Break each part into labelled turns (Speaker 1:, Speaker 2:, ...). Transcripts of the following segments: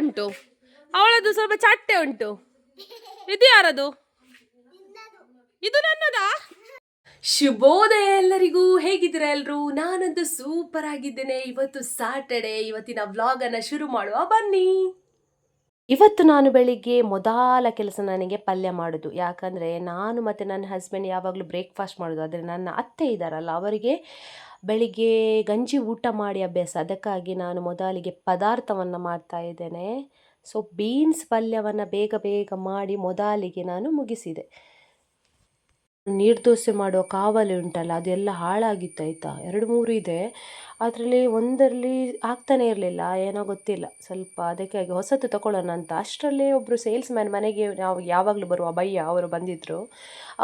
Speaker 1: ಉಂಟು, ಅವಳದು ಸ್ವಲ್ಪ ಚಟ್ಟೆ ಉಂಟು. ಇದು ಯಾರದು? ಇದು ನನ್ನದಾ? ಶುಭೋದಯ ಎಲ್ಲರಿಗೂ, ಹೇಗಿದ್ದೀರಾ ಎಲ್ರು? ನಾನಂತೂ ಸೂಪರ್ ಆಗಿದ್ದೇನೆ. ಇವತ್ತು ಸಾಟರ್ಡೆ, ಇವತ್ತಿನ ವ್ಲಾಗ್ ಅನ್ನ ಶುರು ಮಾಡುವ ಬನ್ನಿ. ಇವತ್ತು ನಾನು ಬೆಳಿಗ್ಗೆ ಮೊದಲ ಕೆಲಸ ನನಗೆ ಪಲ್ಯ ಮಾಡೋದು. ಯಾಕಂದರೆ ನಾನು ಮತ್ತು ನನ್ನ ಹಸ್ಬೆಂಡ್ ಯಾವಾಗಲೂ ಬ್ರೇಕ್ಫಾಸ್ಟ್ ಮಾಡೋದು. ಆದರೆ ನನ್ನ ಅತ್ತೆ ಇದ್ದಾರಲ್ಲ, ಅವರಿಗೆ ಬೆಳಿಗ್ಗೆ ಗಂಜಿ ಊಟ ಮಾಡಿ ಅಭ್ಯಾಸ. ಅದಕ್ಕಾಗಿ ನಾನು ಮೊದಲಿಗೆ ಪದಾರ್ಥವನ್ನು ಮಾಡ್ತಾ ಇದ್ದೇನೆ. ಸೊ ಬೀನ್ಸ್ ಪಲ್ಯವನ್ನು ಬೇಗ ಬೇಗ ಮಾಡಿ ಮೊದಲಿಗೆ ನಾನು ಮುಗಿಸಿದೆ. ನೀರ್ದೋಸೆ ಮಾಡುವ ಕಾವಲಿ ಉಂಟಲ್ಲ, ಅದೆಲ್ಲ ಹಾಳಾಗಿತ್ತು ಆಯಿತಾ. 2-3 ಇದೆ, ಅದರಲ್ಲಿ ಒಂದರಲ್ಲಿ ಆಗ್ತಾನೆ ಇರಲಿಲ್ಲ, ಏನೋ ಗೊತ್ತಿಲ್ಲ. ಸ್ವಲ್ಪ ಅದಕ್ಕಾಗಿ ಹೊಸತು ತಗೊಳ್ಳೋಣ ಅಂತ ಅಷ್ಟರಲ್ಲೇ ಒಬ್ಬರು ಸೇಲ್ಸ್ ಮ್ಯಾನ್ ಮನೆಗೆ ನಾವು ಯಾವಾಗಲೂ ಬರುವ ಬಯ್ಯ ಅವರು ಬಂದಿದ್ದರು.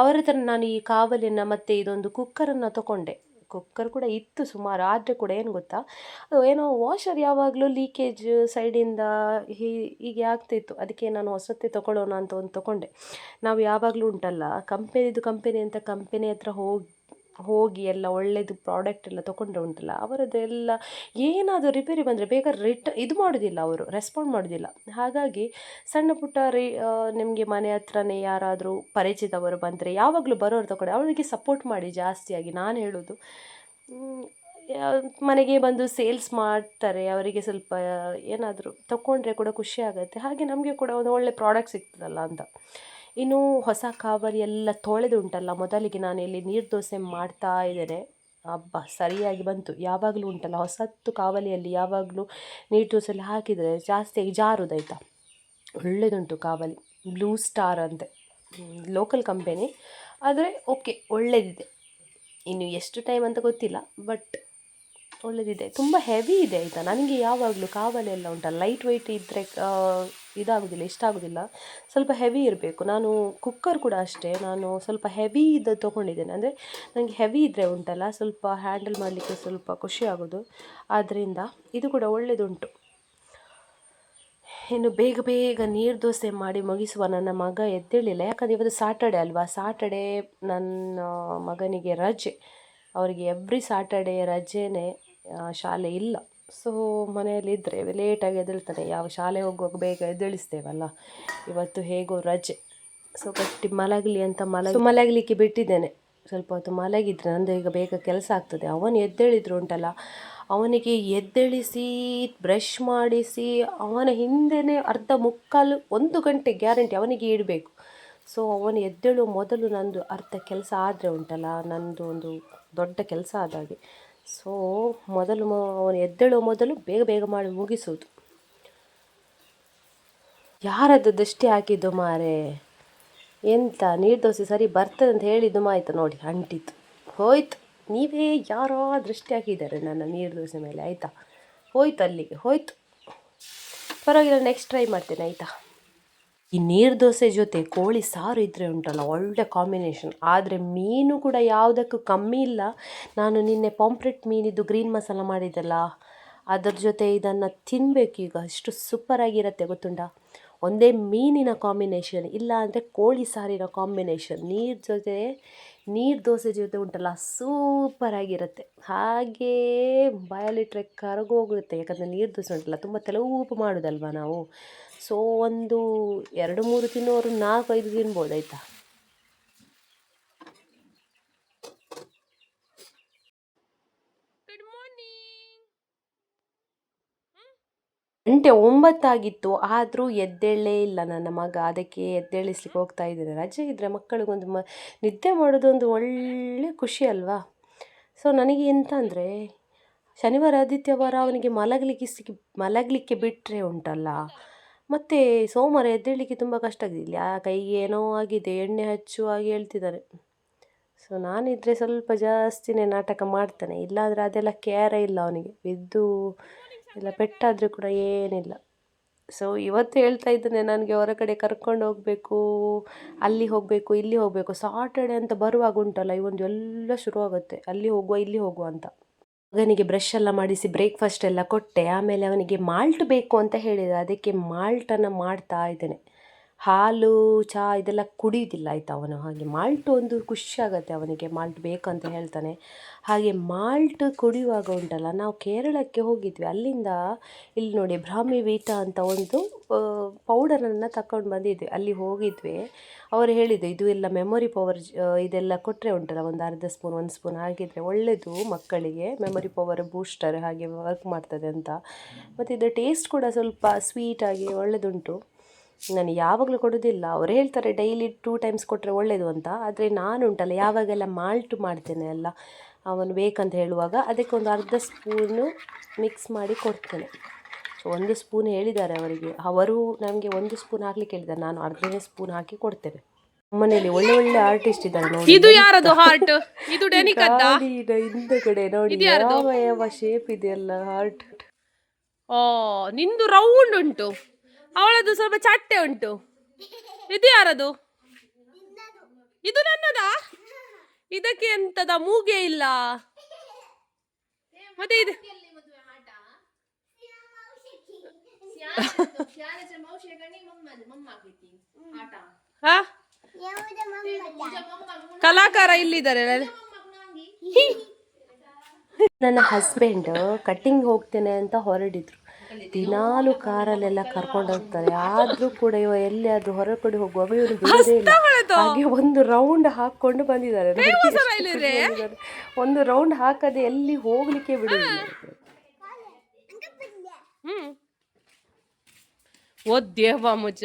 Speaker 1: ಅವರ ಹತ್ರ ನಾನು ಈ ಕಾವಲಿನ ಮತ್ತು ಇದೊಂದು ಕುಕ್ಕರನ್ನು ತಗೊಂಡೆ. ಕುಕ್ಕರ್ ಕೂಡ ಇತ್ತು ಸುಮಾರು, ಆದರೆ ಕೂಡ ಏನು ಗೊತ್ತಾ, ಅದು ಏನೋ ವಾಷರ್ ಯಾವಾಗಲೂ ಲೀಕೇಜ್ ಸೈಡಿಂದ ಹೀಗೆ ಆಗ್ತಿತ್ತು. ಅದಕ್ಕೆ ನಾನು ಹೊಸತ್ತೆ ತೊಗೊಳ್ಳೋಣ ಅಂತ ಒಂದು ತೊಗೊಂಡೆ. ನಾವು ಯಾವಾಗಲೂ ಉಂಟಲ್ಲ ಕಂಪೆನಿ ಅಂತ ಕಂಪೆನಿ ಹತ್ರ ಹೋಗಿ ಎಲ್ಲ ಒಳ್ಳೆಯದು ಪ್ರಾಡಕ್ಟ್ ಎಲ್ಲ ತೊಗೊಂಡ್ರೆ ಉಂಟಲ್ಲ, ಅವರದ್ದೆಲ್ಲ ಏನಾದರೂ ರಿಪೇರಿ ಬಂದರೆ ಬೇಗ ಇದು ಮಾಡೋದಿಲ್ಲ, ಅವರು ರೆಸ್ಪಾಂಡ್ ಮಾಡೋದಿಲ್ಲ. ಹಾಗಾಗಿ ಸಣ್ಣ ಪುಟ್ಟ ನಿಮಗೆ ಮನೆ ಹತ್ರನೇ ಯಾರಾದರೂ ಪರಿಚಿತವರು ಬಂದರೆ ಯಾವಾಗಲೂ ಬರೋರು ತಗೊಂಡು ಅವರಿಗೆ ಸಪೋರ್ಟ್ ಮಾಡಿ ಜಾಸ್ತಿಯಾಗಿ. ನಾನು ಹೇಳೋದು, ಮನೆಗೆ ಬಂದು ಸೇಲ್ಸ್ ಮಾಡ್ತಾರೆ, ಅವರಿಗೆ ಸ್ವಲ್ಪ ಏನಾದರೂ ತಗೊಂಡ್ರೆ ಕೂಡ ಖುಷಿ ಆಗುತ್ತೆ. ಹಾಗೆ ನಮಗೆ ಕೂಡ ಒಂದು ಒಳ್ಳೆ ಪ್ರಾಡಕ್ಟ್ ಸಿಗ್ತದಲ್ಲ ಅಂತ. ಇನ್ನು ಹೊಸ ಕಾವಲಿ ಎಲ್ಲ ತೊಳೆದು ಉಂಟಲ್ಲ, ಮೊದಲಿಗೆ ನಾನು ಇಲ್ಲಿ ನೀರ್ದೋಸೆ ಮಾಡ್ತಾ ಇದ್ದೇನೆ. ಹಬ್ಬ ಸರಿಯಾಗಿ ಬಂತು. ಯಾವಾಗಲೂ ಉಂಟಲ್ಲ ಹೊಸತ್ತು ಕಾವಲಿಯಲ್ಲಿ ಯಾವಾಗಲೂ ನೀರ್ದೋಸೆಯಲ್ಲಿ ಹಾಕಿದರೆ ಜಾಸ್ತಿಯಾಗಿ ಜಾರುದಾಯ್ತಾ. ಒಳ್ಳೆಯದುಂಟು ಕಾವಲಿ, ಬ್ಲೂ ಸ್ಟಾರ್ ಅಂತೆ, ಲೋಕಲ್ ಕಂಪೆನಿ, ಆದರೆ ಓಕೆ ಒಳ್ಳೆಯದಿದೆ. ಇನ್ನು ಎಷ್ಟು ಟೈಮ್ ಅಂತ ಗೊತ್ತಿಲ್ಲ, ಬಟ್ ಒಳ್ಳೆಯದಿದೆ. ತುಂಬ ಹೆವಿ ಇದೆ ಆಯಿತಾ. ನನಗೆ ಯಾವಾಗಲೂ ಕಾವಲಿ ಎಲ್ಲ ಉಂಟಲ್ಲ ಲೈಟ್ ವೆಯ್ಟ್ ಇದ್ದರೆ ಇದಾಗೋದಿಲ್ಲ, ಇಷ್ಟ ಆಗೋದಿಲ್ಲ. ಸ್ವಲ್ಪ ಹೆವಿ ಇರಬೇಕು. ನಾನು ಕುಕ್ಕರ್ ಕೂಡ ಅಷ್ಟೇ, ನಾನು ಸ್ವಲ್ಪ ಹೆವಿ ಇದು ತೊಗೊಂಡಿದ್ದೇನೆ. ಅಂದರೆ ನನಗೆ ಹೆವಿ ಇದ್ದರೆ ಉಂಟಲ್ಲ ಸ್ವಲ್ಪ ಹ್ಯಾಂಡಲ್ ಮಾಡಲಿಕ್ಕೆ ಸ್ವಲ್ಪ ಖುಷಿ ಆಗೋದು. ಆದ್ದರಿಂದ ಇದು ಕೂಡ ಒಳ್ಳೆಯದುಂಟು. ಇನ್ನು ಬೇಗ ಬೇಗ ನೀರ್ದೋಸೆ ಮಾಡಿ ಮುಗಿಸುವ. ನನ್ನ ಮಗ ಎದ್ದೇಳಿಲ್ಲ, ಯಾಕಂದರೆ ಇವತ್ತು ಸಾಟರ್ಡೆ ಅಲ್ವಾ. ಸಾಟರ್ಡೆ ನನ್ನ ಮಗನಿಗೆ ರಜೆ, ಅವರಿಗೆ ಎವ್ರಿ ಸಾಟರ್ಡೆ ರಜೆನೇ, ಶಾಲೆ ಇಲ್ಲ. ಸೊ ಮನೆಯಲ್ಲಿದ್ದರೆ ಲೇಟಾಗಿ ಎದ್ದೇಳ್ತಾನೆ. ಯಾವ ಶಾಲೆ ಹೋಗುವಾಗ ಬೇಗ ಎದ್ದೇಳಿಸ್ತೇವಲ್ಲ, ಇವತ್ತು ಹೇಗೋ ರಜೆ. ಸೊ ಗಟ್ಟಿ ಮಲಗಲಿ ಅಂತ ಮಲಗಲಿಕ್ಕೆ ಬಿಟ್ಟಿದ್ದೇನೆ. ಸ್ವಲ್ಪ ಹೊತ್ತು ಮಲಗಿದ್ರೆ ನಂದು ಈಗ ಬೇಗ ಕೆಲಸ ಆಗ್ತದೆ. ಅವನು ಎದ್ದೇಳಿದ್ರು ಉಂಟಲ್ಲ, ಅವನಿಗೆ ಎದ್ದೇಳಿಸಿ ಬ್ರಷ್ ಮಾಡಿಸಿ ಅವನ ಹಿಂದೆಯೇ ಅರ್ಧ ಮುಕ್ಕಾಲು 1 ಗಂಟೆ ಗ್ಯಾರಂಟಿ ಅವನಿಗೆ ಇಡಬೇಕು. ಸೊ ಅವನು ಎದ್ದೇಳುವ ಮೊದಲು ನಂದು ಅರ್ಧ ಕೆಲಸ ಆದರೆ ಉಂಟಲ್ಲ, ನಂದು ಒಂದು ದೊಡ್ಡ ಕೆಲಸ ಆದಾಗೆ. ಸೊ ಅವನು ಎದ್ದೇಳುವ ಮೊದಲು ಬೇಗ ಬೇಗ ಮಾಡಿ ಮುಗಿಸುವುದು. ಯಾರದ್ದು ದೃಷ್ಟಿ ಹಾಕಿದ್ದು ಮಾರೆ, ಎಂತ ನೀರ್ದೋಸೆ ಸರಿ ಬರ್ತದೆ ಅಂತ ಹೇಳಿದ್ದು ಮಾಯ್ತು ನೋಡಿ, ಅಂಟಿತು ಹೋಯ್ತು. ನೀವೇ ಯಾರೋ ದೃಷ್ಟಿ ಹಾಕಿದ್ದಾರೆ ನನ್ನ ನೀರ್ದೋಸೆ ಮೇಲೆ ಆಯಿತಾ. ಹೋಯ್ತು, ಅಲ್ಲಿಗೆ ಹೋಯ್ತು. ಪರವಾಗಿಲ್ಲ, ನೆಕ್ಸ್ಟ್ ಟ್ರೈ ಮಾಡ್ತೇನೆ ಆಯಿತಾ. ಈ ನೀರ್ದೋಸೆ ಜೊತೆ ಕೋಳಿ ಸಾರು ಇದ್ದರೆ ಉಂಟಲ್ಲ ಒಳ್ಳೆ ಕಾಂಬಿನೇಷನ್. ಆದರೆ ಮೀನು ಕೂಡ ಯಾವುದಕ್ಕೂ ಕಮ್ಮಿ ಇಲ್ಲ. ನಾನು ನಿನ್ನೆ ಪಾಂಪ್ಲೆಟ್ ಮೀನಿದ್ದು ಗ್ರೀನ್ ಮಸಾಲ ಮಾಡಿದ್ದಲ್ಲ, ಅದರ ಜೊತೆ ಇದನ್ನು ತಿನ್ನಬೇಕು ಈಗ. ಅಷ್ಟು ಸೂಪರಾಗಿರುತ್ತೆ ಗೊತ್ತುಂಟ. ಒಂದೇ ಮೀನಿನ ಕಾಂಬಿನೇಷನ್, ಇಲ್ಲ ಅಂದರೆ ಕೋಳಿ ಸಾರಿನ ಕಾಂಬಿನೇಷನ್ ನೀರ್ದೋಸೆ ಜೊತೆ ಉಂಟಲ್ಲ ಸೂಪರಾಗಿರುತ್ತೆ. ಹಾಗೇ ಬಾಯಲ್ಲಿಟ್ಟರೆ ಕರಗೋಗುತ್ತೆ. ಯಾಕಂದರೆ ನೀರ್ದೋಸೆ ಉಂಟಲ್ಲ ತುಂಬ ತೆಲುಗು ಮಾಡೋದಲ್ವ ನಾವು. ಸೊ ಒಂದು 2-3 ತಿನ್ನೋರು 4-5 ತಿನ್ಬೋದು ಆಯಿತಾ. ಗಂಟೆ 9 ಆಗಿತ್ತು, ಆದರೂ ಎದ್ದೇಳಲೇ ಇಲ್ಲ ನನ್ನ ಮಗ. ಅದಕ್ಕೆ ಎದ್ದೇಳಿಸ್ಲಿಕ್ಕೆ ಹೋಗ್ತಾ ಇದ್ದೇನೆ. ರಜೆ ಇದ್ದರೆ ಮಕ್ಕಳಿಗೊಂದು ನಿದ್ದೆ ಮಾಡೋದೊಂದು ಒಳ್ಳೆ ಖುಷಿ ಅಲ್ವಾ. ಸೊ ನನಗೆ ಎಂತ ಅಂದರೆ, ಶನಿವಾರ ಆದಿತ್ಯವಾರ ಅವನಿಗೆ ಮಲಗಲಿಕ್ಕೆ ಬಿಟ್ಟರೆ ಉಂಟಲ್ಲ, ಮತ್ತು ಸೋಮವಾರ ಎದ್ದೇಳಲಿಕ್ಕೆ ತುಂಬ ಕಷ್ಟ ಆಗೋದಿಲ್ಲ. ಕೈಗೆ ಏನೋ ಆಗಿದೆ, ಎಣ್ಣೆ ಹಚ್ಚುವಾಗಿ ಹೇಳ್ತಿದ್ದಾನೆ. ಸೊ ನಾನಿದ್ದರೆ ಸ್ವಲ್ಪ ಜಾಸ್ತಿನೇ ನಾಟಕ ಮಾಡ್ತಾನೆ, ಇಲ್ಲಾಂದರೆ ಅದೆಲ್ಲ ಕೇರೇ ಇಲ್ಲ ಅವನಿಗೆ. ಬಿದ್ದು ಎಲ್ಲ ಪೆಟ್ಟಾದರೆ ಕೂಡ ಏನಿಲ್ಲ. ಸೊ ಇವತ್ತು ಹೇಳ್ತಾ ಇದ್ದಾನೆ, ನನಗೆ ಹೊರಗಡೆ ಕರ್ಕೊಂಡು ಹೋಗಬೇಕು, ಅಲ್ಲಿ ಹೋಗಬೇಕು, ಇಲ್ಲಿ ಹೋಗಬೇಕು. ಸಾಟರ್ಡೆ ಅಂತ ಬರುವಾಗ ಉಂಟಲ್ಲ ಇವೊಂದು ಎಲ್ಲ ಶುರುವಾಗುತ್ತೆ, ಅಲ್ಲಿ ಹೋಗುವ ಇಲ್ಲಿ ಹೋಗುವ ಅಂತ. ಮಗನಿಗೆ ಬ್ರಷ್ ಎಲ್ಲ ಮಾಡಿಸಿ ಬ್ರೇಕ್ಫಾಸ್ಟ್ ಎಲ್ಲ ಕೊಟ್ಟೆ. ಆಮೇಲೆ ಅವನಿಗೆ ಮಾಲ್ಟ್ ಬೇಕು ಅಂತ ಹೇಳಿದ, ಅದಕ್ಕೆ ಮಾಲ್ಟನ್ನು ಮಾಡ್ತಾ ಇದ್ದೇನೆ. ಹಾಲು ಚಹಾ ಇದೆಲ್ಲ ಕುಡಿಯೋದಿಲ್ಲ ಆಯಿತಾ ಅವನು. ಹಾಗೆ ಮಾಲ್ಟ್ ಒಂದು ಖುಷಿ ಆಗುತ್ತೆ ಅವನಿಗೆ, ಮಾಲ್ಟ್ ಬೇಕಂತ ಹೇಳ್ತಾನೆ. ಹಾಗೆ ಮಾಲ್ಟ್ ಕುಡಿಯುವಾಗ ಉಂಟಲ್ಲ, ನಾವು ಕೇರಳಕ್ಕೆ ಹೋಗಿದ್ವಿ, ಅಲ್ಲಿಂದ ಇಲ್ಲಿ ನೋಡಿ ಬ್ರಾಹ್ಮಿ ವೀಟ ಅಂತ ಒಂದು ಪೌಡರನ್ನು ತಗೊಂಡು ಬಂದಿದ್ವಿ. ಅಲ್ಲಿ ಹೋಗಿದ್ವಿ, ಅವರು ಹೇಳಿದ್ದು ಇದು ಎಲ್ಲ ಮೆಮೊರಿ ಪವರ್ ಇದೆಲ್ಲ ಕೊಟ್ಟರೆ ಉಂಟಲ್ಲ, ಒಂದು ಅರ್ಧ ಸ್ಪೂನ್ 1 ಸ್ಪೂನ್ ಹಾಕಿದರೆ ಒಳ್ಳೆಯದು ಮಕ್ಕಳಿಗೆ, ಮೆಮೊರಿ ಪವರ್ ಬೂಸ್ಟರ್ ಹಾಗೆ ವರ್ಕ್ ಮಾಡ್ತದೆ ಅಂತ. ಮತ್ತು ಇದರ ಟೇಸ್ಟ್ ಕೂಡ ಸ್ವಲ್ಪ ಸ್ವೀಟಾಗಿ ಒಳ್ಳೆಯದುಂಟು. ನಾನು ಯಾವಾಗಲೂ ಕೊಡೋದಿಲ್ಲ, ಅವರು ಹೇಳ್ತಾರೆ ಡೈಲಿ 2 ಟೈಮ್ಸ್ ಕೊಟ್ಟರೆ ಒಳ್ಳೆಯದು ಅಂತ. ಆದರೆ ನಾನು ಉಂಟಲ್ಲ ಯಾವಾಗೆಲ್ಲ ಮಾಲ್ಟ್ ಮಾಡ್ತೇನೆ ಅಲ್ಲ, ಅವನು ಬೇಕಂತ ಹೇಳುವಾಗ ಅದಕ್ಕೆ ಒಂದು ಅರ್ಧ ಸ್ಪೂನು ಮಿಕ್ಸ್ ಮಾಡಿ ಕೊಡ್ತೇನೆ. ಸೊ 1 ಸ್ಪೂನ್ ಹೇಳಿದ್ದಾರೆ ಅವರಿಗೆ, ಅವರು ನಮಗೆ 1 ಸ್ಪೂನ್ ಹಾಕ್ಲಿಕ್ಕೆ ಹೇಳಿದ್ದಾರೆ, ನಾನು ಅರ್ಧನೇ ಸ್ಪೂನ್ ಹಾಕಿ ಕೊಡ್ತೇನೆ. ಮನೆಯಲ್ಲಿ ಒಳ್ಳೆ ಒಳ್ಳೆ ಆರ್ಟಿಸ್ಟ್ ಇದ್ದಾರೆ ನೋಡಿ.
Speaker 2: ಇದು ಯಾರದು ಹಾರ್ಟ್? ಇದು ಡೆನಿಕದ್ದ?
Speaker 1: ಹಿಂದಗಡೆ ನೋಡಿ ಯಾವ ಶೇಪ್ ಇದೆಯಲ್ಲ ಹಾರ್ಟ್.
Speaker 2: ಓ, ನಿಂದು ರೌಂಡ್ ಉಂಟು, ಅವಳದು ಸ್ವಲ್ಪ ಚಟ್ಟೆ ಉಂಟು. ಇದು ಯಾರದು? ಇದು ನನ್ನದಾ? ಇದಕ್ಕೆ ಎಂತದ ಮೂಗೆ ಇಲ್ಲ. ಮತ್ತೆ ಇದು ಕಲಾಕಾರ ಇಲ್ಲಿದ್ದಾರೆ.
Speaker 1: ನನ್ನ ಹಸ್ಬೆಂಡ್ ಕಟ್ಟಿಂಗ್ ಹೋಗ್ತೇನೆ ಅಂತ ಹೊರಡಿದ್ರು, ದಿನಾಲು ಕಾರಲ್ಲೆಲ್ಲ ಕರ್ಕೊಂಡು ಹೋಗ್ತಾರೆ. ಆದ್ರೂ ಕೂಡ ಇವ ಎಲ್ಲಿಯಾದ್ರೂ ಹೊರಗಡೆ ಹೋಗುವಾಗ ಇವರು ಬಿಡೋದೇ ಇಲ್ಲ. ಹಾಗೆ ಒಂದು ರೌಂಡ್ ಹಾಕೊಂಡು ಬಂದಿದ್ದಾರೆ, ಒಂದು ರೌಂಡ್ ಹಾಕದೆ ಎಲ್ಲಿ ಹೋಗ್ಲಿಕ್ಕೆ ಬಿಡುವುದಿಲ್ಲ.
Speaker 2: ಓ ದೇವ ಮುಜ,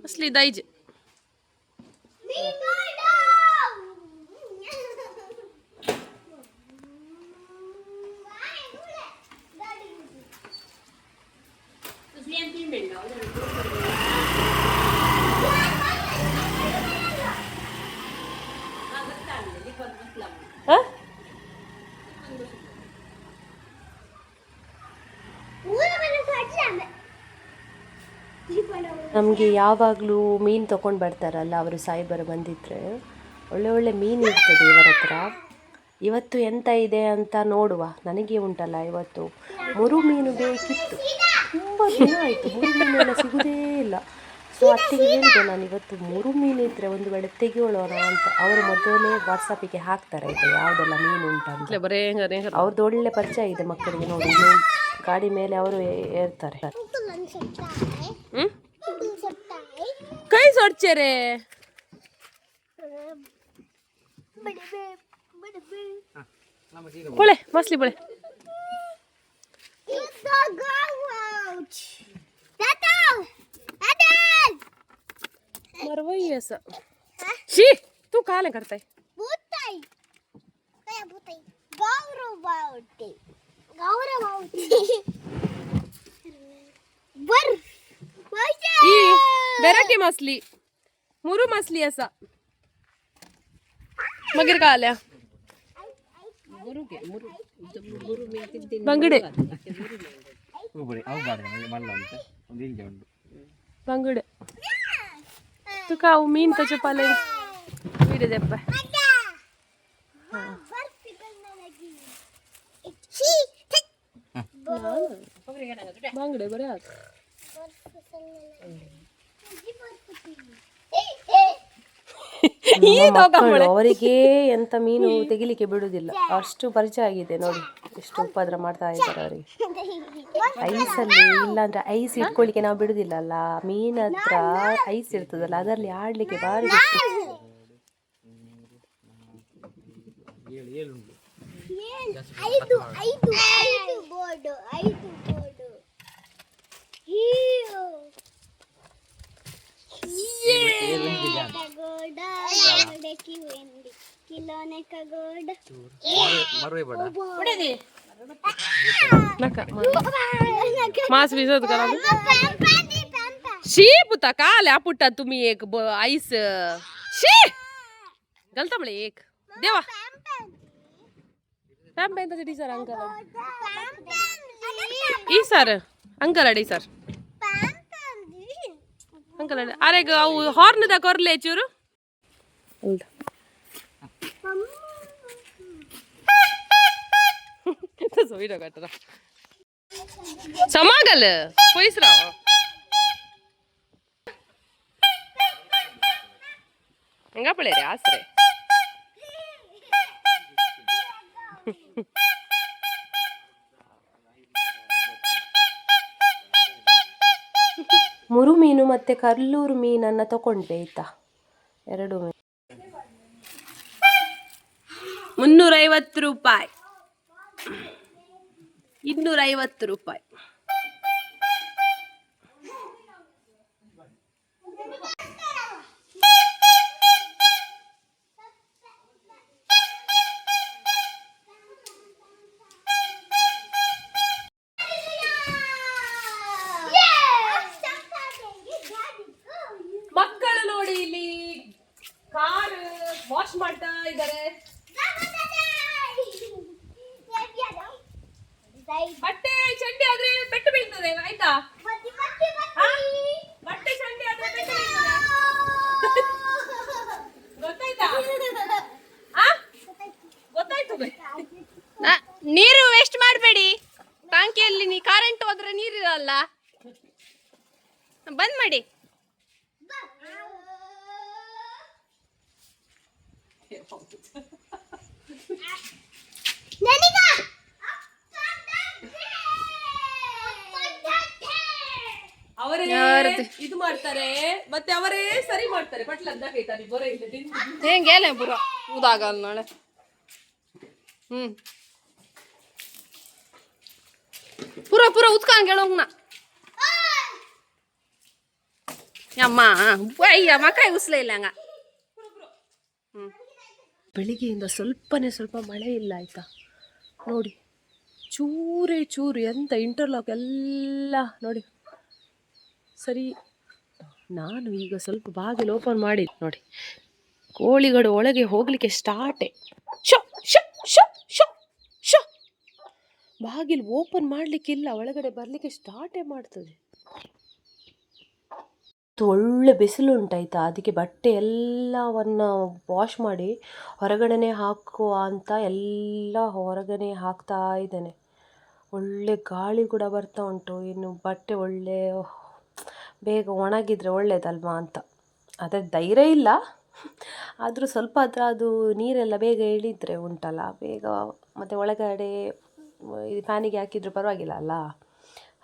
Speaker 2: असली दाइज
Speaker 1: ನಮಗೆ ಯಾವಾಗಲೂ ಮೀನು ತೊಗೊಂಡು ಬರ್ತಾರಲ್ಲ ಅವರು, ಸಾಯಿಬರು ಬಂದಿದ್ದರೆ ಒಳ್ಳೆ ಒಳ್ಳೆ ಮೀನು ಇರ್ತದೆ ಇವರ ಹತ್ರ. ಇವತ್ತು ಎಂತ ಇದೆ ಅಂತ ನೋಡುವ. ನನಗೆ ಉಂಟಲ್ಲ ಇವತ್ತು ಮುರು ಮೀನು ಬೇಕಿತ್ತು, ತುಂಬ ದಿನ ಆಯಿತು ಮುರು ಮೀನೆಲ್ಲ ಸಿಗೋದೇ ಇಲ್ಲ. ಸೊ ಅತ್ತಿಗೆ ಹೇಳಿದೆ ನಾನು, ಇವತ್ತು ಮುರು ಮೀನು ಇದ್ದರೆ ಒಂದು ವೇಳೆ ತೆಗಿಯೋಳೋಣ ಅಂತ. ಅವರು ಮೊದಲೇ ವಾಟ್ಸಪ್ಪಿಗೆ ಹಾಕ್ತಾರೆ ಆಯಿತಾ ಯಾವುದೆಲ್ಲ ಮೀನು ಉಂಟಂತ. ಅವ್ರದ್ದು ಒಳ್ಳೆ ಪರಿಚಯ ಇದೆ ಮಕ್ಕಳಿಗೆ. ನೋಡಿ ಗಾಡಿ ಮೇಲೆ ಅವರು ಏರ್ತಾರೆ.
Speaker 2: ಕೈ ಸೊಡ್ಚೆರೆ बोले मछली बोले मरवई ऐसा शी तू काले करता है
Speaker 3: भूताई क्या भूताई गौरव बाउटी बर
Speaker 2: ई बेरटी मछली मुरु मछली ऐसा मगर काल्या ಬಂಗಡೆ ಬಂಗಡೆ ತುಕಾವು ಮೀನ್ ತಚಪಾಲೆ ಹಿಡಿದೆಪ್ಪ ಬಂಗಡೆ ಬರೀ ಆತ
Speaker 1: ಮಕ್ಕಳು ಅವರಿಗೆ ಎಂತ ಮೀನು ತೆಗಿಲಿಕ್ಕೆ ಬಿಡುವುದಿಲ್ಲ, ಅಷ್ಟು ಪರಿಚಯ ಆಗಿದೆ ನೋಡಿ. ಎಷ್ಟು ಉಪದ್ರ ಮಾಡ್ತಾ ಇದ್ದಾರೆ ಅವರಿಗೆ. ಐಸಲ್ಲಿ ಇಲ್ಲಾಂದ್ರೆ ಐಸ್ ಇಟ್ಕೊಳ್ಳಿಕ್ಕೆ ನಾವು ಬಿಡುದಿಲ್ಲ ಅಲ್ಲ, ಮೀನ ಹತ್ರ ಐಸ್ ಇರ್ತದಲ್ಲ ಅದರಲ್ಲಿ ಆಡ್ಲಿಕ್ಕೆ ಭಾರಿ
Speaker 2: मास भिजत करा शी पुता काल्या पुट्टा तुम्ही एक आईस शी गलता मला एक देवा पॅम पॅन डी सर अंकल ई सर अंकल अडी सर ಅಂಕಲ್ ಅರೆಗ ಅವು ಹಾರ್ನ್ದ ಕೊರ್ಲೆ ಚೂರು ಹೌದಾ सोईडा काटरा समागल पोइसरा ಹೆಂಗ ಪಳೆರಿ ಆಸ್ರೆ
Speaker 1: ಮುರು ಮೀನು ಮತ್ತು ಕರ್ಲೂರು ಮೀನನ್ನು ತಗೊಂಡೆ ಆಯಿತಾ, 2 ಮೀನು
Speaker 2: 350 ರೂಪಾಯಿ 250 ರೂಪಾಯಿ. ಮಕ್ಕಳು ನೋಡಿ ಇಲ್ಲಿ ಕಾರ್ ವಾಶ್ ಮಾಡ್ತಾ ಇದ್ದಾರೆ. ಬಟ್ಟೆ ಚಂಡಿ ಆದ್ರೆ ಪೆಟ್ಟು ಬೀಳ್ತದೆ ಆಯ್ತಾ? ಬಟ್ಟೆ ಚಂಡಿ ಆದ್ರೆ ಪೆಟ್ಟು ಬೀಳ್ತದೆ ಗೊತ್ತಾಯ್ತಾ? ಗೊತ್ತಾಯ್ತು. ನೀರು ವೇಸ್ಟ್ ಮಾಡಬೇಡಿ. ಟಾಂಕಿಯಲ್ಲಿ ನೀ ಕರೆಂಟ್ ಹೋದ್ರೆ ನೀರಿರಲ್ಲ, ಬಂದ್ ಮಾಡಿ. ಅವರೇ ಇದು ಮಾಡ್ತಾರೆ ಮತ್ತೆ ಅವರೇ ಸರಿ ಮಾಡ್ತಾರೆ. ಪಟ್ಲಂದ ಹೇಳ್ತಾರೆ ಬರೋ ಇಲ್ಲ ಹೇಗೆ ಪುರ ಉದಾಗಲ್ಲ ನಾಳೆ. ಪುರ ಪುರ ಉತ್ಕಾಂಗ್ ಹೇಳೋಂಗ್ನ ಅಮ್ಮ ಅಯ್ಯ ಮಕಾಯಿ ಉಸ್ಲೇ ಇಲ್ಲ ಹಂಗ.
Speaker 1: ಬೆಳಿಗ್ಗೆಯಿಂದ ಸ್ವಲ್ಪ ಮಳೆ ಇಲ್ಲ ಆಯಿತಾ, ನೋಡಿ ಚೂರೇ ಚೂರು ಎಂತ ಇಂಟರ್ಲಾಕ್ ಎಲ್ಲ ನೋಡಿ ಸರಿ. ನಾನು ಈಗ ಸ್ವಲ್ಪ ಬಾಗಿಲು ಓಪನ್ ಮಾಡಿದ್ದು ನೋಡಿ, ಕೋಳಿಗಳು ಒಳಗೆ ಹೋಗಲಿಕ್ಕೆ ಸ್ಟಾರ್ಟೇ. ಶೋ ಶೋ ಶೋ ಶೋ ಶೋ ಬಾಗಿಲು ಓಪನ್ ಮಾಡಲಿಕ್ಕಿಲ್ಲ, ಒಳಗಡೆ ಬರಲಿಕ್ಕೆ ಸ್ಟಾರ್ಟೇ ಮಾಡ್ತದೆ. ಒಳ್ಳೆ ಬಿಸಿಲು ಉಂಟಾಯ್ತಾ, ಅದಕ್ಕೆ ಬಟ್ಟೆ ಎಲ್ಲವನ್ನು ವಾಶ್ ಮಾಡಿ ಹೊರಗಡೆನೇ ಹಾಕುವ ಅಂತ ಎಲ್ಲ ಹೊರಗಡೆ ಹಾಕ್ತಾ ಇದ್ದೇನೆ. ಒಳ್ಳೆ ಗಾಳಿ ಕೂಡ ಬರ್ತಾ ಉಂಟು. ಇನ್ನು ಬಟ್ಟೆ ಒಳ್ಳೆ ಬೇಗ ಒಣಗಿದರೆ ಒಳ್ಳೇದಲ್ವಾ ಅಂತ. ಅದರ ಧೈರ್ಯ ಇಲ್ಲ, ಆದರೂ ಸ್ವಲ್ಪ ಅದು ನೀರೆಲ್ಲ ಬೇಗ ಇಳಿದರೆ ಉಂಟಲ್ಲ ಬೇಗ, ಮತ್ತು ಒಳಗಡೆ ಇದು ಫ್ಯಾನಿಗೆ ಹಾಕಿದರೂ ಪರವಾಗಿಲ್ಲ ಅಲ್ಲ,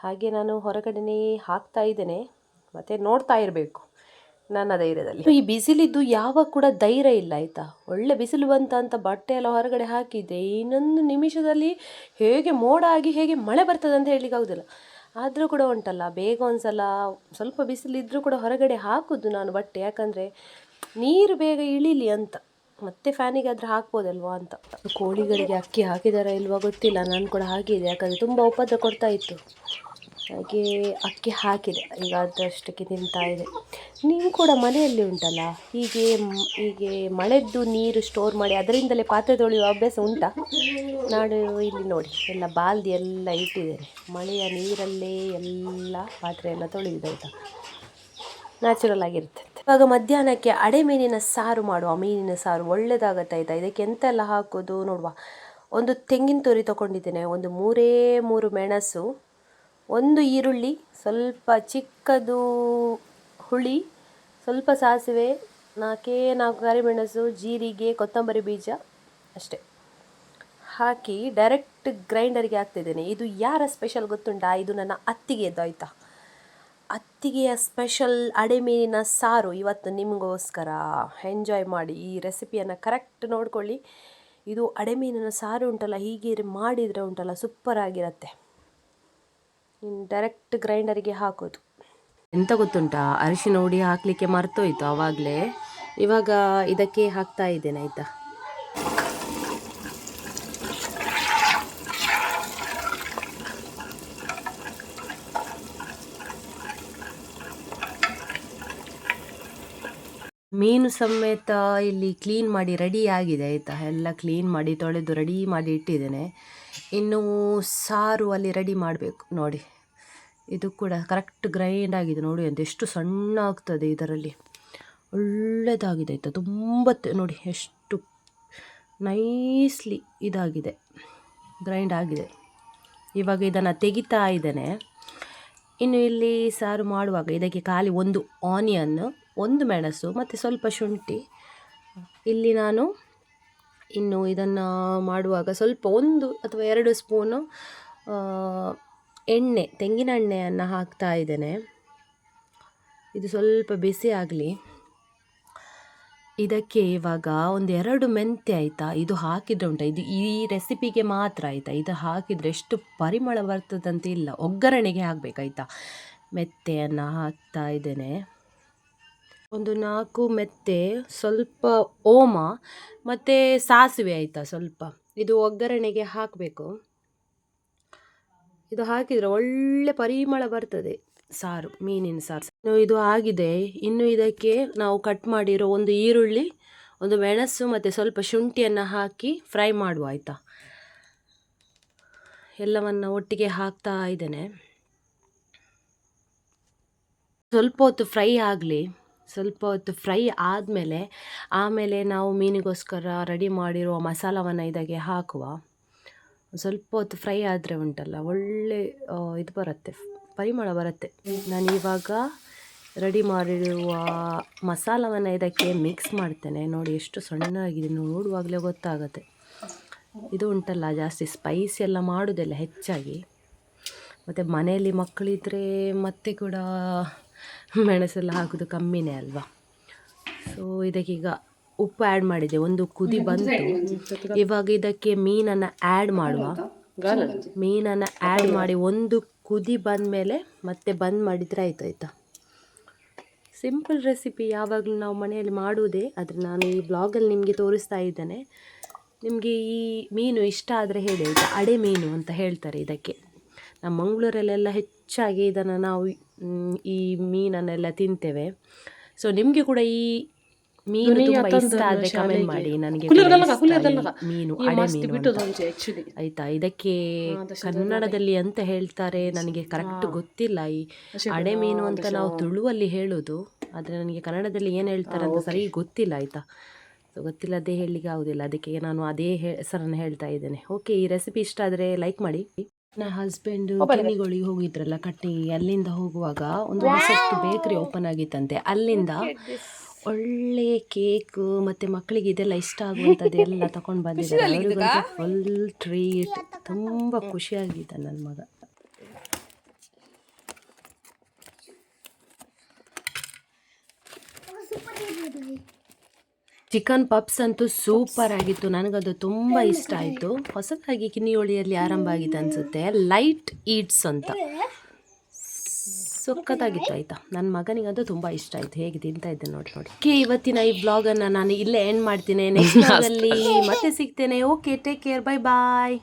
Speaker 1: ಹಾಗೆ ನಾನು ಹೊರಗಡೆನೇ ಹಾಕ್ತಾ ಇದ್ದೇನೆ. ಮತ್ತು ನೋಡ್ತಾ ಇರಬೇಕು ನನ್ನ ಧೈರ್ಯದಲ್ಲಿ. ಈ ಬಿಸಿಲಿದ್ದು ಯಾವಾಗ ಕೂಡ ಧೈರ್ಯ ಇಲ್ಲ ಆಯಿತಾ. ಒಳ್ಳೆ ಬಿಸಿಲು ಬಂತ ಬಟ್ಟೆ ಎಲ್ಲ ಹೊರಗಡೆ ಹಾಕಿದ್ದೆ, ಇನ್ನೊಂದು ನಿಮಿಷದಲ್ಲಿ ಹೇಗೆ ಮೋಡ ಆಗಿ ಹೇಗೆ ಮಳೆ ಬರ್ತದೆ ಅಂತ ಹೇಳಲಿಕ್ಕೆ ಆಗೋದಿಲ್ಲ. ಆದರೂ ಕೂಡ ಉಂಟಲ್ಲ ಬೇಗ ಒಂದ್ಸಲ ಸ್ವಲ್ಪ ಬಿಸಿಲಿದ್ದರೂ ಕೂಡ ಹೊರಗಡೆ ಹಾಕೋದು ನಾನು ಬಟ್ಟೆ, ಯಾಕಂದರೆ ನೀರು ಬೇಗ ಇಳೀಲಿ ಅಂತ. ಮತ್ತೆ ಫ್ಯಾನಿಗೆ ಆದರೆ ಹಾಕ್ಬೋದಲ್ವಾ ಅಂತ. ಕೋಳಿಗಳಿಗೆ ಅಕ್ಕಿ ಹಾಕಿದಾರ ಇಲ್ವಾ ಗೊತ್ತಿಲ್ಲ, ನಾನು ಕೂಡ ಹಾಕಿದೆ, ಯಾಕಂದರೆ ತುಂಬ ಉಪದ್ರ ಕೊಡ್ತಾ ಇತ್ತು. ಹಾಗೆ ಅಕ್ಕಿ ಹಾಕಿದೆ, ಈಗ ಅದಷ್ಟಕ್ಕೆ ತಿಂತಾ ಇದೆ. ನೀವು ಕೂಡ ಮನೆಯಲ್ಲಿ ಉಂಟಲ್ಲ ಹೀಗೆ ಮಳೆದ್ದು ನೀರು ಸ್ಟೋರ್ ಮಾಡಿ ಅದರಿಂದಲೇ ಪಾತ್ರೆ ತೊಳೆಯುವ ಅಭ್ಯಾಸ ಉಂಟಾ? ನಾನು ಇಲ್ಲಿ ನೋಡಿ ಎಲ್ಲ ಬಾಲ್ದಿ ಎಲ್ಲ ಇಟ್ಟಿದ್ದೇನೆ, ಮಳೆಯ ನೀರಲ್ಲೇ ಎಲ್ಲ ಪಾತ್ರೆ ಎಲ್ಲ ತೊಳೆದಿದೆ ಆಯಿತಾ, ನ್ಯಾಚುರಲ್ ಆಗಿರುತ್ತೆ. ಇವಾಗ ಮಧ್ಯಾಹ್ನಕ್ಕೆ ಅಡೆ ಮೀನಿನ ಸಾರು ಮಾಡುವ. ಮೀನಿನ ಸಾರು ಒಳ್ಳೆಯದಾಗತ್ತೆ ಆಯಿತಾ. ಇದಕ್ಕೆ ಎಂತೆಲ್ಲ ಹಾಕೋದು ನೋಡುವ. ಒಂದು ತೆಂಗಿನ ತುರಿ ತೊಗೊಂಡಿದ್ದೇನೆ, ಒಂದು 3 ಮೆಣಸು, 1 ಈರುಳ್ಳಿ, ಸ್ವಲ್ಪ ಚಿಕ್ಕದು ಹುಳಿ, ಸ್ವಲ್ಪ ಸಾಸಿವೆ, 4 ಕರಿಮೆಣಸು, ಜೀರಿಗೆ, ಕೊತ್ತಂಬರಿ ಬೀಜ ಅಷ್ಟೇ ಹಾಕಿ ಡೈರೆಕ್ಟ್ ಗ್ರೈಂಡರ್ಗೆ ಹಾಕ್ತಿದ್ದೇನೆ. ಇದು ಯಾರ ಸ್ಪೆಷಲ್ ಗೊತ್ತುಂಟಾ? ಇದು ನನ್ನ ಅತ್ತಿಗೆದು ಆಯಿತಾ. ಅತ್ತಿಗೆಯ ಸ್ಪೆಷಲ್ ಅಡೆಮೀನಿನ ಸಾರು ಇವತ್ತು ನಿಮಗೋಸ್ಕರ. ಎಂಜಾಯ್ ಮಾಡಿ ಈ ರೆಸಿಪಿಯನ್ನು ಕರೆಕ್ಟ್ ನೋಡ್ಕೊಳ್ಳಿ. ಇದು ಅಡೆಮೀನಿನ ಸಾರು ಉಂಟಲ್ಲ, ಹೀಗೆ ಮಾಡಿದರೆ ಉಂಟಲ್ಲ ಸೂಪರಾಗಿರುತ್ತೆ. ಡೈರೆಕ್ಟ್ ಗ್ರೈಂಡರಿಗೆ ಹಾಕೋದು. ಎಂತ ಗೊತ್ತುಂಟಾ, ಅರಿಶಿನ ಹುಡಿ ಹಾಕಲಿಕ್ಕೆ ಮರ್ತೋಯ್ತು ಆವಾಗಲೇ. ಇವಾಗ ಇದಕ್ಕೆ ಹಾಕ್ತಾ ಇದ್ದೇನೆ ಆಯಿತಾ. ಮೀನು ಸಮೇತ ಇಲ್ಲಿ ಕ್ಲೀನ್ ಮಾಡಿ ರೆಡಿ ಆಗಿದೆ ಆಯಿತಾ. ಎಲ್ಲ ಕ್ಲೀನ್ ಮಾಡಿ ತೊಳೆದು ರೆಡಿ ಮಾಡಿ ಇಟ್ಟಿದ್ದೇನೆ. ಇನ್ನು ಸಾರು ಅಲ್ಲಿ ರೆಡಿ ಮಾಡಬೇಕು ನೋಡಿ. ಇದು ಕೂಡ ಕರೆಕ್ಟ್ ಗ್ರೈಂಡ್ ಆಗಿದೆ ನೋಡಿ, ಅಂತ ಎಷ್ಟು ಸಣ್ಣ ಆಗ್ತದೆ ಇದರಲ್ಲಿ. ಒಳ್ಳೆಯದಾಗಿದೆ ಆಯಿತಾ, ತುಂಬ ನೋಡಿ ಎಷ್ಟು ನೈಸ್ಲಿ ಇದಾಗಿದೆ, ಗ್ರೈಂಡ್ ಆಗಿದೆ. ಇವಾಗ ಇದನ್ನು ತೆಗಿತಾ ಇದ್ದೇನೆ. ಇನ್ನು ಇಲ್ಲಿ ಸಾರು ಮಾಡುವಾಗ ಇದಕ್ಕೆ ಖಾಲಿ ಒಂದು ಆನಿಯನ್, ಒಂದು ಮೆಣಸು ಮತ್ತು ಸ್ವಲ್ಪ ಶುಂಠಿ. ಇಲ್ಲಿ ನಾನು ಇನ್ನು ಇದನ್ನು ಮಾಡುವಾಗ ಸ್ವಲ್ಪ 1 ಅಥವಾ 2 ಸ್ಪೂನು ಎಣ್ಣೆ, ತೆಂಗಿನ ಎಣ್ಣೆಯನ್ನು ಹಾಕ್ತಾ ಇದ್ದೇನೆ. ಇದು ಸ್ವಲ್ಪ ಬಿಸಿ ಆಗಲಿ. ಇದಕ್ಕೆ ಇವಾಗ 1-2 ಮೆಂತ್ಯ ಆಯಿತಾ, ಇದು ಹಾಕಿದರೆ ಉಂಟು, ಇದು ಈ ರೆಸಿಪಿಗೆ ಮಾತ್ರ ಆಯಿತಾ, ಇದು ಹಾಕಿದರೆ ಎಷ್ಟು ಪರಿಮಳ ಬರ್ತದಂತ ಇಲ್ಲ, ಒಗ್ಗರಣೆಗೆ ಹಾಕಬೇಕಾಯ್ತಾ. ಮೆಂತ್ಯೆಯನ್ನು ಹಾಕ್ತಾ ಇದ್ದೇನೆ, 4 ಮೆಂತ್ಯೆ, ಸ್ವಲ್ಪ ಓಮ ಮತ್ತು ಸಾಸಿವೆ ಆಯಿತಾ ಸ್ವಲ್ಪ, ಇದು ಒಗ್ಗರಣೆಗೆ ಹಾಕಬೇಕು. ಇದು ಹಾಕಿದರೆ ಒಳ್ಳೆ ಪರಿಮಳ ಬರ್ತದೆ ಸಾರು, ಮೀನಿನ ಸಾರು. ಇದು ಆಗಿದೆ. ಇನ್ನು ಇದಕ್ಕೆ ನಾವು ಕಟ್ ಮಾಡಿರೋ 1 ಈರುಳ್ಳಿ, 1 ಮೆಣಸು ಮತ್ತು ಸ್ವಲ್ಪ ಶುಂಠಿಯನ್ನು ಹಾಕಿ ಫ್ರೈ ಮಾಡುವ ಆಯಿತಾ. ಎಲ್ಲವನ್ನು ಒಟ್ಟಿಗೆ ಹಾಕ್ತಾ ಇದ್ದೇನೆ. ಸ್ವಲ್ಪ ಹೊತ್ತು ಫ್ರೈ ಆಗಲಿ. ಸ್ವಲ್ಪ ಹೊತ್ತು ಫ್ರೈ ಆಮೇಲೆ ನಾವು ಮೀನಿಗೋಸ್ಕರ ರೆಡಿ ಮಾಡಿರುವ ಮಸಾಲವನ್ನು ಇದಕ್ಕೆ ಹಾಕುವ. ಸ್ವಲ್ಪ ಹೊತ್ತು ಫ್ರೈ ಆದರೆ ಉಂಟಲ್ಲ, ಒಳ್ಳೆ ಇದು ಬರುತ್ತೆ, ಪರಿಮಳ ಬರುತ್ತೆ. ನಾನು ಇವಾಗ ರೆಡಿ ಮಾಡಿರುವ ಮಸಾಲವನ್ನು ಇದಕ್ಕೆ ಮಿಕ್ಸ್ ಮಾಡ್ತೇನೆ. ನೋಡಿ ಎಷ್ಟು ಸಣ್ಣಾಗಿದೆ, ನೋಡುವಾಗಲೇ ಗೊತ್ತಾಗುತ್ತೆ. ಇದು ಉಂಟಲ್ಲ, ಜಾಸ್ತಿ ಸ್ಪೈಸಿ ಎಲ್ಲ ಮಾಡೋದಿಲ್ಲ ಹೆಚ್ಚಾಗಿ. ಮತ್ತು ಮನೆಯಲ್ಲಿ ಮಕ್ಕಳಿದ್ರೆ ಮತ್ತೆ ಕೂಡ ಮೆಣಸೆಲ್ಲ ಹಾಕೋದು ಕಮ್ಮಿನೇ ಅಲ್ವಾ. ಸೊ ಇದಕ್ಕೀಗ ಉಪ್ಪು ಆ್ಯಡ್ ಮಾಡಿದೆ, 1 ಕುದಿ ಬಂತು. ಇವಾಗ ಇದಕ್ಕೆ ಮೀನನ್ನು ಆ್ಯಡ್ ಮಾಡುವ. ಮೀನನ್ನು ಆ್ಯಡ್ ಮಾಡಿ 1 ಕುದಿ ಬಂದಮೇಲೆ ಮತ್ತೆ ಬಂದ್ ಮಾಡಿದರೆ ಆಯ್ತಾ. ಸಿಂಪಲ್ ರೆಸಿಪಿ, ಯಾವಾಗಲೂ ನಾವು ಮನೆಯಲ್ಲಿ ಮಾಡುವುದೇ, ಆದರೆ ನಾನು ಈ ಬ್ಲಾಗಲ್ಲಿ ನಿಮಗೆ ತೋರಿಸ್ತಾ ಇದ್ದೇನೆ. ನಿಮಗೆ ಈ ಮೀನು ಇಷ್ಟ ಆದರೆ ಹೇಳಿ ಆಯಿತಾ. ಅಡೆ ಮೀನು ಅಂತ ಹೇಳ್ತಾರೆ ಇದಕ್ಕೆ. ನಮ್ಮ ಮಂಗಳೂರಲ್ಲೆಲ್ಲ ಹೆಚ್ಚಾಗಿ ಇದನ್ನು ನಾವು ಈ ಮೀನನ್ನೆಲ್ಲ ತಿಂತೇವೆ. ಸೊ ನಿಮಗೆ ಕೂಡ ಈ ಮೀನು ತುಂಬ ಇಷ್ಟ ಆದರೆ ಕಮೆಂಟ್ ಮಾಡಿ, ನನಗೆ ಮೀನು ಅಡೆ ಮೀನು ಆಯಿತಾ. ಇದಕ್ಕೆ ಕನ್ನಡದಲ್ಲಿ ಅಂತ ಹೇಳ್ತಾರೆ ನನಗೆ ಕರೆಕ್ಟ್ ಗೊತ್ತಿಲ್ಲ. ಈ ಅಡೆ ಮೀನು ಅಂತ ನಾವು ತುಳುವಲ್ಲಿ ಹೇಳೋದು, ಆದರೆ ನನಗೆ ಕನ್ನಡದಲ್ಲಿ ಏನು ಹೇಳ್ತಾರೆ ಅಂತ ಸರಿ ಗೊತ್ತಿಲ್ಲ ಆಯಿತಾ. ಸೊ ಗೊತ್ತಿಲ್ಲದೆ ಹೇಳಲಿಕ್ಕೆ ಆಗೋದಿಲ್ಲ, ಅದಕ್ಕೆ ನಾನು ಅದೇ ಹೆಸರನ್ನು ಹೇಳ್ತಾ ಇದ್ದೇನೆ. ಓಕೆ, ಈ ರೆಸಿಪಿ ಇಷ್ಟ ಆದರೆ ಲೈಕ್ ಮಾಡಿ. ನನ್ನ ಹಸ್ಬೆಂಡು ಕಿನಿಗಳಿಗೆ ಹೋಗಿದ್ರಲ್ಲ ಕಟ್ಟಿ, ಅಲ್ಲಿಂದ ಹೋಗುವಾಗ ಒಂದು ಹೊಸತ್ತು ಬೇಕ್ರಿ ಓಪನ್ ಆಗಿತ್ತಂತೆ. ಅಲ್ಲಿಂದ ಒಳ್ಳೆ ಕೇಕು ಮತ್ತು ಮಕ್ಕಳಿಗೆ ಇದೆಲ್ಲ ಇಷ್ಟ ಆಗುವಂಥದ್ದು ಎಲ್ಲ ತಗೊಂಡು ಬಂದಿದ್ದಾರೆ. ಅವರಿಗಂತೂ ಫುಲ್ ಟ್ರೀಟ್, ತುಂಬ ಖುಷಿಯಾಗಿದ್ದ ನನ್ನ ಮಗ. ಚಿಕನ್ ಪಪ್ಸ್ ಅಂತೂ ಸೂಪರ್ ಆಗಿತ್ತು, ನನಗದು ತುಂಬ ಇಷ್ಟ ಆಯಿತು. ಹೊಸದಾಗಿ ಕಿನಿಯೋಳಿಯಲ್ಲಿ ಆರಂಭ ಆಗಿದೆ ಅನಿಸುತ್ತೆ, ಲೈಟ್ ಈಟ್ಸ್ ಅಂತ. ಸೊಕ್ಕತ್ತಾಗಿತ್ತು ಆಯಿತಾ. ನನ್ನ ಮಗನಿಗಂತೂ ತುಂಬ ಇಷ್ಟ ಆಯಿತು, ಹೇಗೆ ತಿಂತಾ ಇದ್ದೆ ನೋಡಿ. ಓಕೆ, ಇವತ್ತಿನ ಈ ಬ್ಲಾಗನ್ನು ನಾನು ಇಲ್ಲೇ ಎಂಡ್ ಮಾಡ್ತೀನಿ. ನೆಕ್ಸ್ಟ್ ಬ್ಲಾಗಲ್ಲಿ ಮತ್ತೆ ಸಿಗ್ತೇನೆ. ಓಕೆ, ಟೇಕ್ ಕೇರ್, ಬೈ ಬಾಯ್.